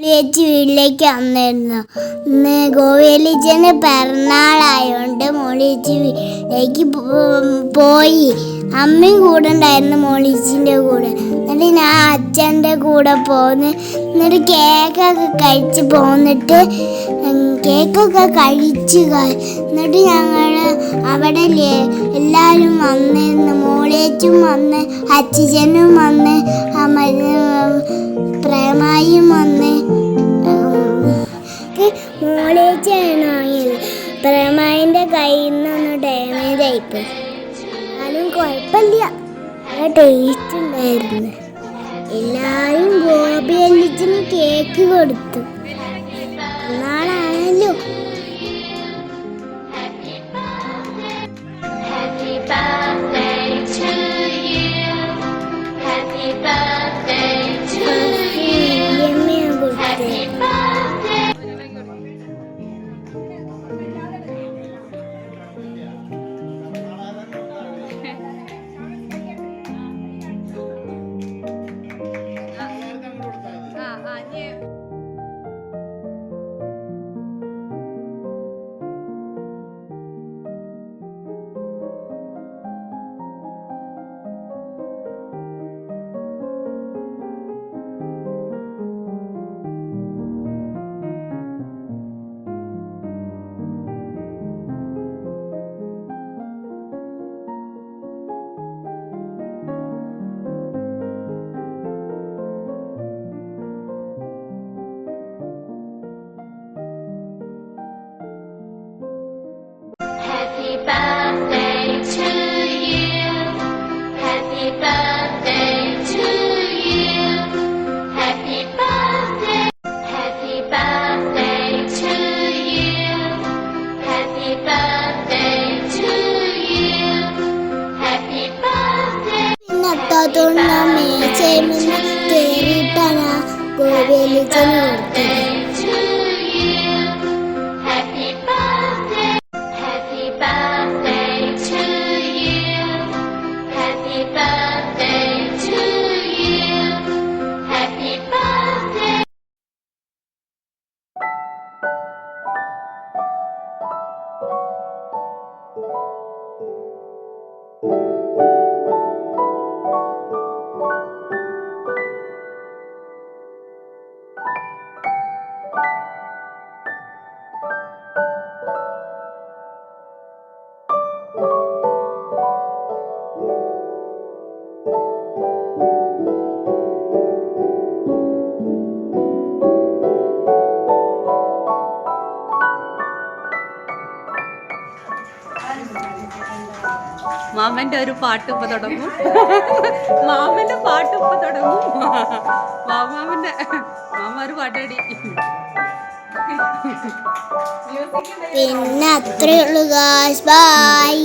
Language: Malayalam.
ചേച്ചി വീട്ടിലേക്ക് വന്നിരുന്നു. ഇന്ന് ഗോപിയലിച്ചൻ്റെ പിറന്നാളായതുകൊണ്ട് മോളിയേച്ചി വീട്ടിലേക്ക് പോയി. അമ്മയും കൂടെ ഉണ്ടായിരുന്നു മോളിയേച്ചിൻ്റെ കൂടെ. എന്നിട്ട് ഞാൻ അച്ഛൻ്റെ കൂടെ പോന്ന്. എന്നിട്ട് കേക്കൊക്കെ കഴിച്ച് പോന്നിട്ട് കേക്കൊക്കെ കഴിച്ച് എന്നിട്ട് ഞങ്ങൾ അവിടെ എല്ലാവരും വന്നിരുന്നു. മോളിയേച്ചും വന്ന്, അച്ഛനും വന്ന്, പ്രേമായും വന്ന്. മോളിയേച്ചാണ് പ്രേമായിൻ്റെ കയ്യിൽ നിന്നൊന്ന് ഡാമേജ് ആയിപ്പോയി. എന്നാലും കുഴപ്പമില്ല, നല്ല ടേസ്റ്റ് ഉണ്ടായിരുന്നു. എല്ലാവരും ഗോപിയലിച്ചന് കേക്ക് കൊടുത്തു. നാളാണല്ലോ. അതുകൊണ്ട് ഞാൻ മേശയിൽ നിന്ന് കയറിയിട്ടാണ് ഗോപിയലിച്ചന് കൊടുത്തത്. മാമന്റെ ഒരു പാട്ട് ഇപ്പൊ തുടങ്ങും. മാമന്റെ പാട്ട് ഇപ്പൊ തുടങ്ങും. മാമ ഒരു പാട്ടടി. പിന്നെ അത്രേ ഉള്ളൂ. ബൈ.